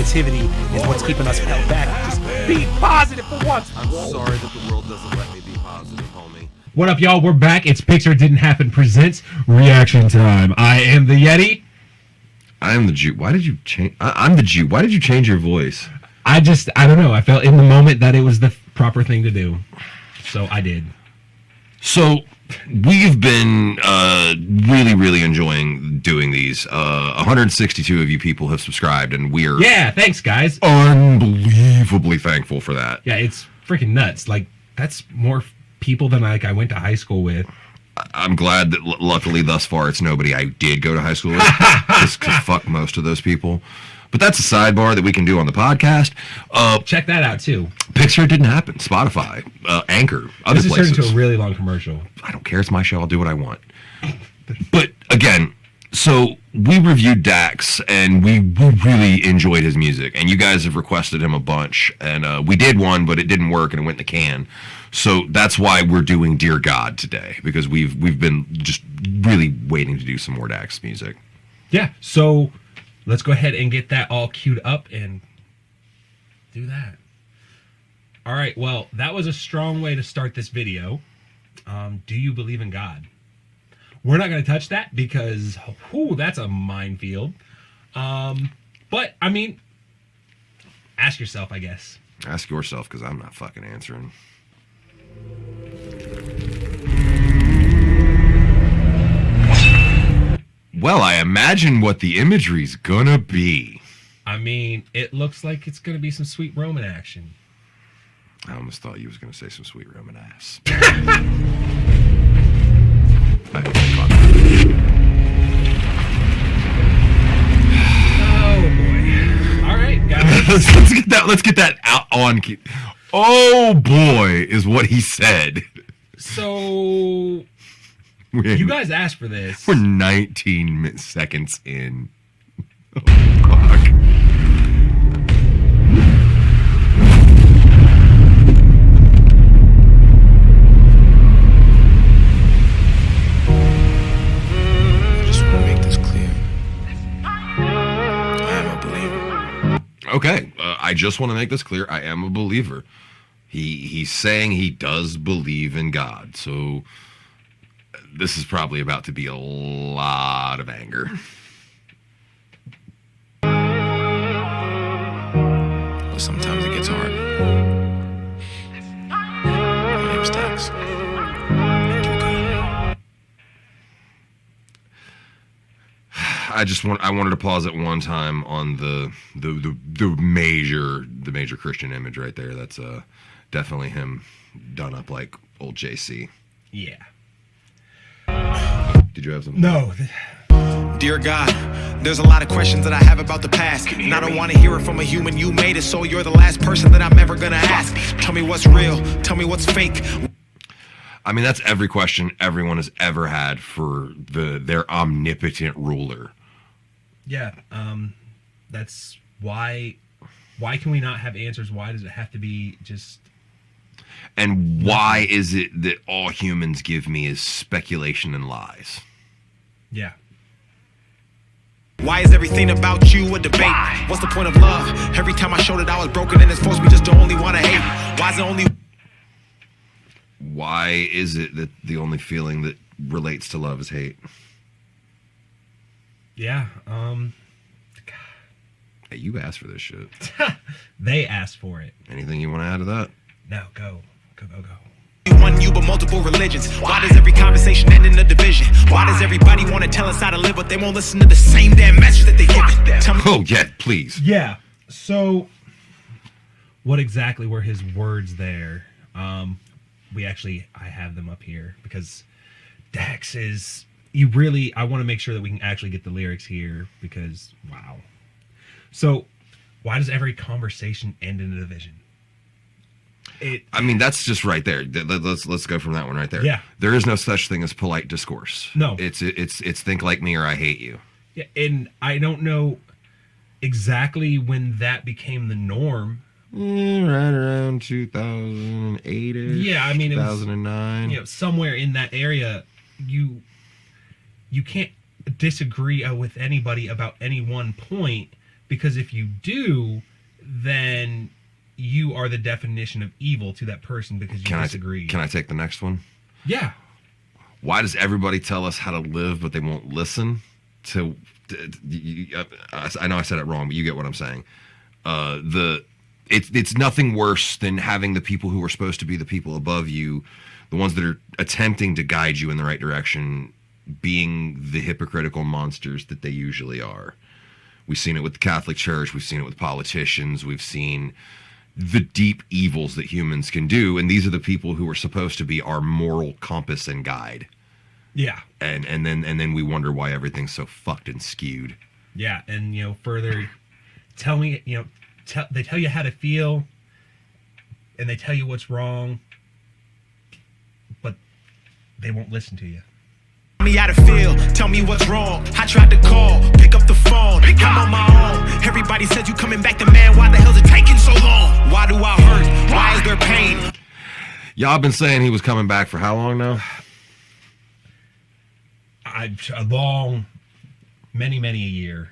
negativity is what's keeping us held back. Just be positive for once. I'm sorry that the world doesn't let me be positive, homie. What up, y'all? We're back. It's Pics or Didn't Happen presents Reaction Time. I am the Yeti. I am the Jew. Why did you change? I'm the Jew. Why did you change your voice? I don't know. I felt in the moment that it was the proper thing to do. So I did. So we've been really enjoying doing these. 162 of you people have subscribed, and we're thanks, guys. Unbelievably thankful for that. Yeah, it's freaking nuts. Like, that's more people than I went to high school with. I'm glad that luckily thus far it's nobody I did go to high school with. Just 'cause fuck most of those people. But that's a sidebar that we can do on the podcast. Check that out too. Picture Didn't Happen. Spotify, Anchor, other places. This is places. turning into a really long commercial. I don't care. It's my show. I'll do what I want. But again, so we reviewed Dax, and we really enjoyed his music. And you guys have requested him a bunch. And we did one, but it didn't work, and it went in the can. So that's why we're doing Dear God today, because we've been just really waiting to do some more Dax music. Yeah, so let's go ahead and get that all queued up and do that. All right, well, that was a strong way to start this video. Do you believe in God? We're not going to touch that because, that's a minefield. But, I mean, ask yourself, I guess. Ask yourself, because I'm not fucking answering. Well, I imagine what the imagery's gonna be. I mean, it looks like it's gonna be some sweet Roman action. I almost thought you was gonna say some sweet Roman ass. Oh boy! All right, guys. let's get that out on. Oh boy, is what he said. So. You guys asked for this. We're 19 seconds in. Oh, fuck. I just want to make this clear. I am a believer. Okay, I just want to make this clear. I am a believer. He's saying he does believe in God, so this is probably about to be a lot of anger. But sometimes it gets hard. My name's Dax. I wanted to pause at one time on the major Christian image right there. That's definitely him done up like old JC. Yeah. Did you have something? No. Dear God, there's a lot of questions that I have about the past, and I don't want to hear it from a human. You made it, so you're the last person that I'm ever gonna ask. Tell me what's real, tell me what's fake. I mean, that's every question everyone has ever had for their omnipotent ruler. Yeah, that's why can we not have answers? Why does it have to be just... And why is it that all humans give me is speculation and lies? Yeah. Why is everything about you a debate? What's the point of love? Every time I showed it I was broken, and it's forced me just to only want to hate. Why is it only... Why is it that the only feeling that relates to love is hate? Yeah, Hey, you asked for this shit. They asked for it. Anything you want to add to that? No, go. One you but multiple religions. Why does every conversation end in a division? Why does everybody want to tell us how to live, but they won't listen to the same damn message that they give it? Tell me. Oh yeah, please. Yeah. So, what exactly were his words there? I have them up here because Dax is... I want to make sure that we can actually get the lyrics here because, wow. So, why does every conversation end in a division? I mean, that's just right there. Let's go from that one right there. Yeah. There is no such thing as polite discourse. No. It's think like me or I hate you. Yeah, and I don't know exactly when that became the norm. Right around 2008. Yeah, I mean, 2009. Somewhere in that area, you can't disagree with anybody about any one point Because if you do, then you are the definition of evil to that person because you disagree. Can I take the next one? Yeah. Why does everybody tell us how to live, but they won't listen to? I know I said it wrong, but you get what I'm saying. It's nothing worse than having the people who are supposed to be the people above you, the ones that are attempting to guide you in the right direction, being the hypocritical monsters that they usually are. We've seen it with the Catholic Church. We've seen it with politicians. We've seen the deep evils that humans can do, and these are the people who are supposed to be our moral compass and guide. Yeah. And then we wonder why everything's so fucked and skewed. Yeah, and further, tell me, they tell you how to feel, and they tell you what's wrong, but they won't listen to you. Tell me how to feel, tell me what's wrong. I tried to call, pick up the phone, I'm on my own. Everybody said you coming back to man, why the hell's it taking so long? Why do I hurt? Why is there pain? Y'all been saying he was coming back for how long now? Many a year.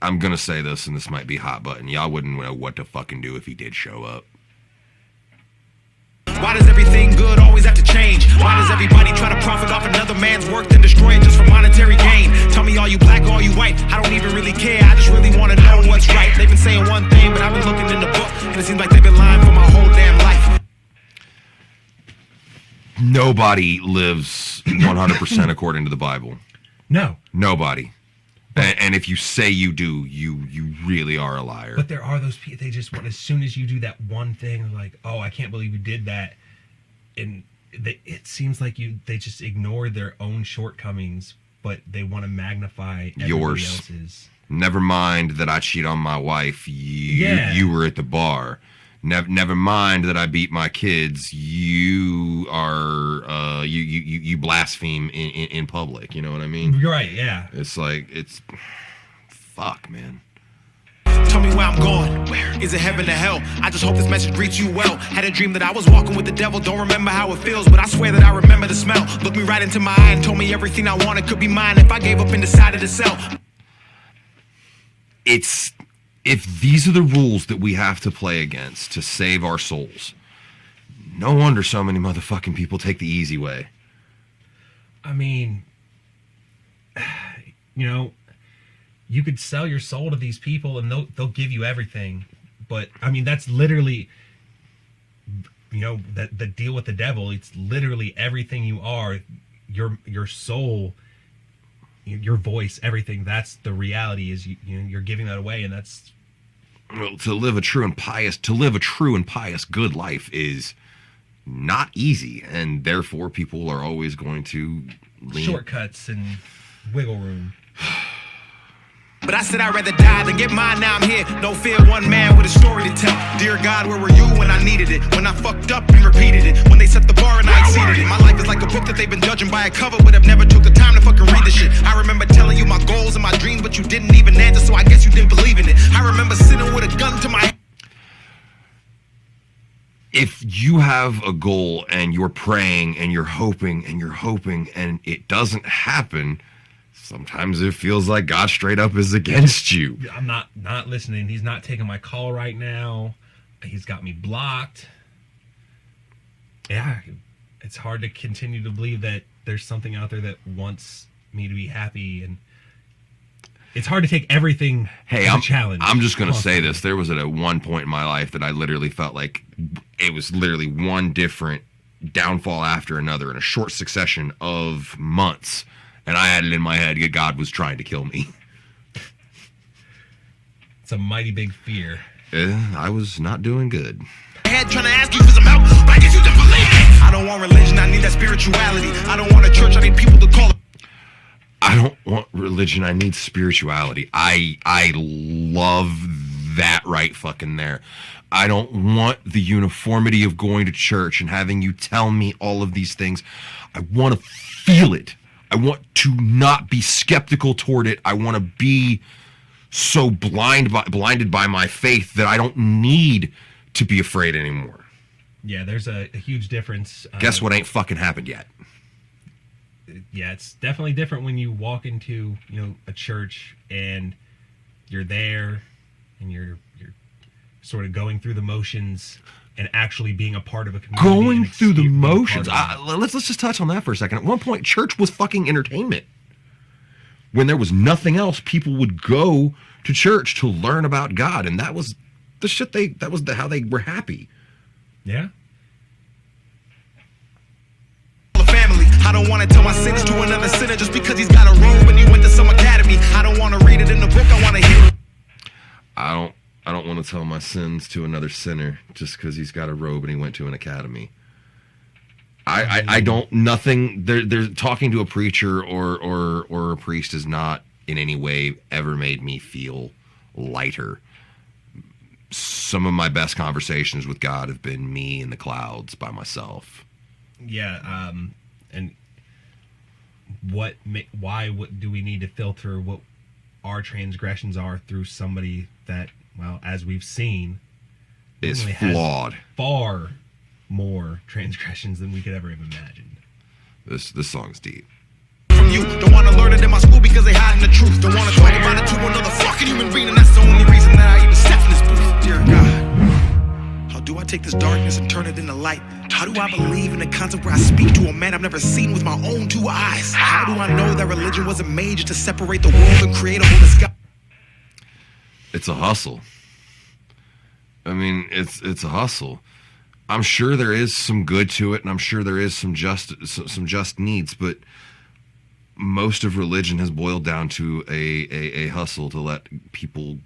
I'm gonna say this, and this might be hot button. Y'all wouldn't know what to fucking do if he did show up. Why does everything good always have to change? Why does everybody try to profit off another man's work then destroy it just for monetary gain? Tell me, are you black or are you white? I don't even really care, I just really want to know what's right. They've been saying one thing, but I've been looking in the book, and it seems like they've been lying for my whole damn life. Nobody lives 100% according to the Bible. No. Nobody. And if you say you do, you really are a liar. But there are those people, they just want, as soon as you do that one thing, they're like, oh, I can't believe you did that. And it seems like they just ignored their own shortcomings, but they want to magnify everybody else's. Never mind that I cheat on my wife. You were at the bar. Never mind that I beat my kids. You are you blaspheme in public. You know what I mean? You're right. Yeah. It's like fuck, man. Tell me where I'm going. Where is it, heaven or hell? I just hope this message greets you well. Had a dream that I was walking with the devil. Don't remember how it feels, but I swear that I remember the smell. Looked me right into my eye and told me everything I wanted could be mine if I gave up and decided to sell. If these are the rules that we have to play against to save our souls, no wonder so many motherfucking people take the easy way. I mean, you could sell your soul to these people and they'll give you everything. But I mean, that's literally, the deal with the devil. It's literally everything you are, your soul, your voice, everything. That's the reality. Is you're giving that away, and that's to live a true and pious good life is not easy, and therefore people are always going to shortcuts and wiggle room. But I said I'd rather die than get mine, now I'm here. No fear, one man with a story to tell. Dear God, where were you when I needed it? When I fucked up and repeated it? When they set the bar and I exceeded it? My life is like a book that they've been judging by a cover, but have never took the time to fucking read the shit. I remember telling you my goals and my dreams, but you didn't even answer, so I guess you didn't believe in it. I remember sitting with a gun to my head. If you have a goal and you're praying and you're hoping and it doesn't happen, sometimes it feels like God straight up is against you. I'm not listening. He's not taking my call right now. He's got me blocked. Yeah, it's hard to continue to believe that there's something out there that wants me to be happy, and it's hard to take everything as a challenge. I'm just going to say this. There was at one point in my life that I literally felt like it was literally one different downfall after another in a short succession of months. And I had it in my head that God was trying to kill me. It's a mighty big fear. I was not doing good. Head trying to ask you for some help, but I guess you didn't believe it. I don't want religion, I need that spirituality. I don't want a church, I need people to call it. I don't want religion, I need spirituality. I love that right fucking there. I don't want the uniformity of going to church and having you tell me all of these things. I want to feel it. I want to not be skeptical toward it. I want to be so blinded by my faith that I don't need to be afraid anymore. Yeah, there's a huge difference. Guess what ain't fucking happened yet? Yeah, it's definitely different when you walk into a church and you're there and you're sort of going through the motions and actually being a part of a community. Going through the being a part motions. of it. Let's just touch on that for a second. At one point, church was fucking entertainment. When there was nothing else, people would go to church to learn about God, and that was the shit how they were happy. Yeah. Family. I don't want to tell my sins to another sinner just because he's got a robe and he went to some academy. I don't want to read it in the book. I want to hear it. I don't want to tell my sins to another sinner just because he's got a robe and he went to an academy. I don't, nothing, they're talking to a preacher or a priest has not in any way ever made me feel lighter. Some of my best conversations with God have been me in the clouds by myself. Yeah. And what do we need to filter what our transgressions are through somebody that, well, as we've seen, Is really has flawed. far more transgressions than we could ever have imagined. This song's deep. From you, don't want to learn it in my school because they hiding the truth. Don't want to talk about it to another fucking human being, and that's the only reason that I even stepped in this booth. Dear God, how do I take this darkness and turn it into light? How do I believe in the concept where I speak to a man I've never seen with my own two eyes? How do I know that religion wasn't made just to separate the world and create a whole sky? It's a hustle. I mean, it's a hustle. I'm sure there is some good to it, and I'm sure there is some just needs, but most of religion has boiled down to a hustle to let people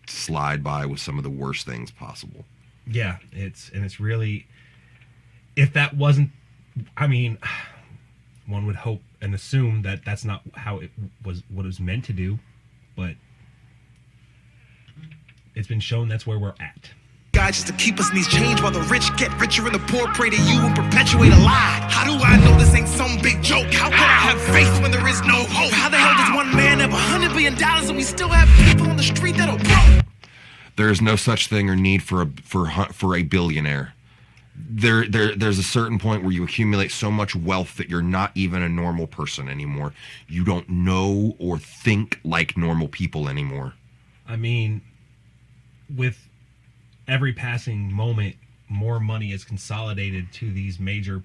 slide by with some of the worst things possible. Yeah, it's really, if that wasn't, I mean, one would hope and assume that that's not how it was, what it was meant to do, but it's been shown that's where we're at. God, just to keep us in these chains while the rich get richer and the poor pray to you and perpetuate a lie. How do I know this ain't some big joke? How can I have faith when there is no hope? How the hell does one man have $100 billion and we still have people on the street that are broke? There is no such thing or need for a billionaire. There's a certain point where you accumulate so much wealth that you're not even a normal person anymore. You don't know or think like normal people anymore. I mean, with every passing moment, more money is consolidated to these major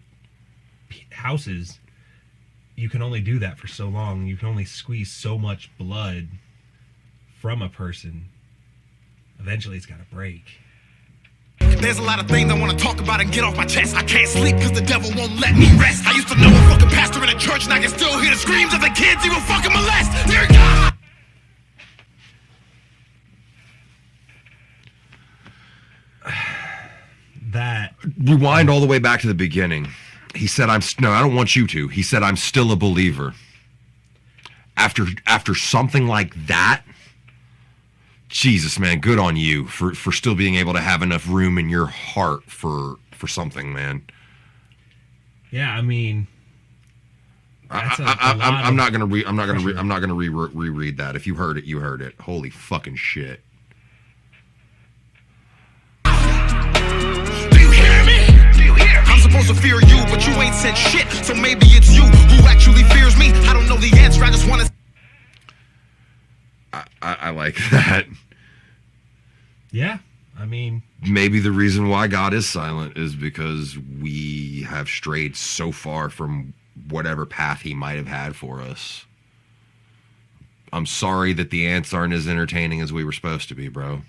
houses. You can only do that for so long. You can only squeeze so much blood from a person. Eventually, it's got to break. There's a lot of things I want to talk about and get off my chest. I can't sleep because the devil won't let me rest. I used to know a fucking pastor in a church and I can still hear the screams of the kids he will fucking molest. Dear God! That Rewind all the way back to the beginning. He said, I don't want you to. He said, I'm still a believer. After something like that, Jesus, man, good on you for still being able to have enough room in your heart for something, man. Yeah, I mean, I'm not gonna reread that. If you heard it, you heard it. Holy fucking shit. Supposed to fear you, but you ain't said shit. So maybe it's you who actually fears me. I don't know the answer. I just want to. I like that. Yeah, I mean, maybe the reason why God is silent is because we have strayed so far from whatever path He might have had for us. I'm sorry that the ants aren't as entertaining as we were supposed to be, bro.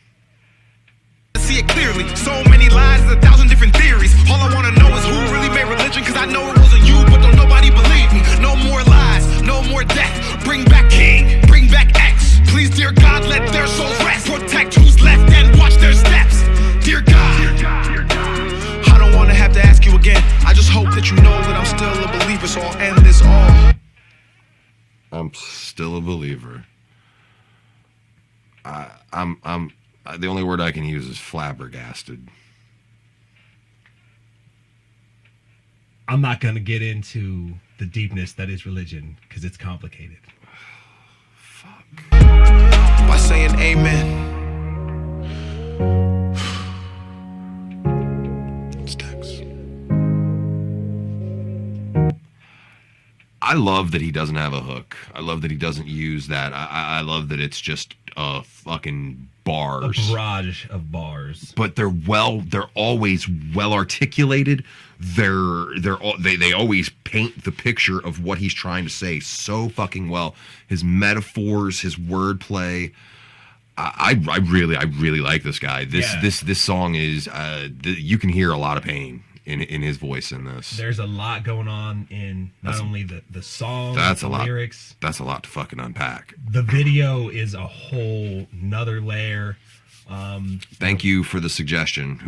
See it clearly. So many lies, 1,000 different theories. All I want to know is who really made religion, because I know it wasn't you, but don't nobody believe me. No more lies, no more death. Bring back King, bring back X. Please, dear God, let their souls rest. Protect who's left and watch their steps. Dear God, I don't want to have to ask you again. I just hope that you know that I'm still a believer, so I'll end this all. I'm still a believer. I'm the only word I can use is flabbergasted. I'm not going to get into the deepness that is religion because it's complicated. Fuck. By saying amen. Stacks. I love that he doesn't have a hook. I love that he doesn't use that. I love that it's just of fucking A bars. barrage of bars. But they're always well articulated. They always paint the picture of what he's trying to say so fucking well. His metaphors, his wordplay. I really like this guy. This song is you can hear a lot of pain in his voice in this. There's a lot going on in not only the song, That's the a lot. lyrics. That's a lot to fucking unpack. The video is a whole nother layer. Thank you for the suggestion,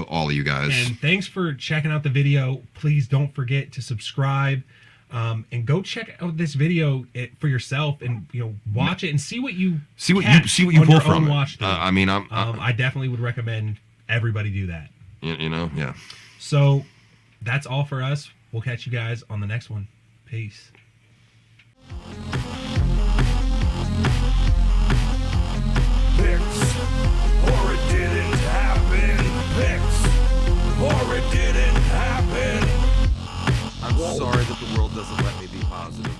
all of you guys. And thanks for checking out the video. Please don't forget to subscribe. And go check out this video for yourself, and watch it and see what you pull from it. I mean, I definitely would recommend everybody do that. Yeah. So that's all for us. We'll catch you guys on the next one. Peace. Pics, or it didn't happen. Pics, or it didn't happen. I'm sorry that the world doesn't let me be positive.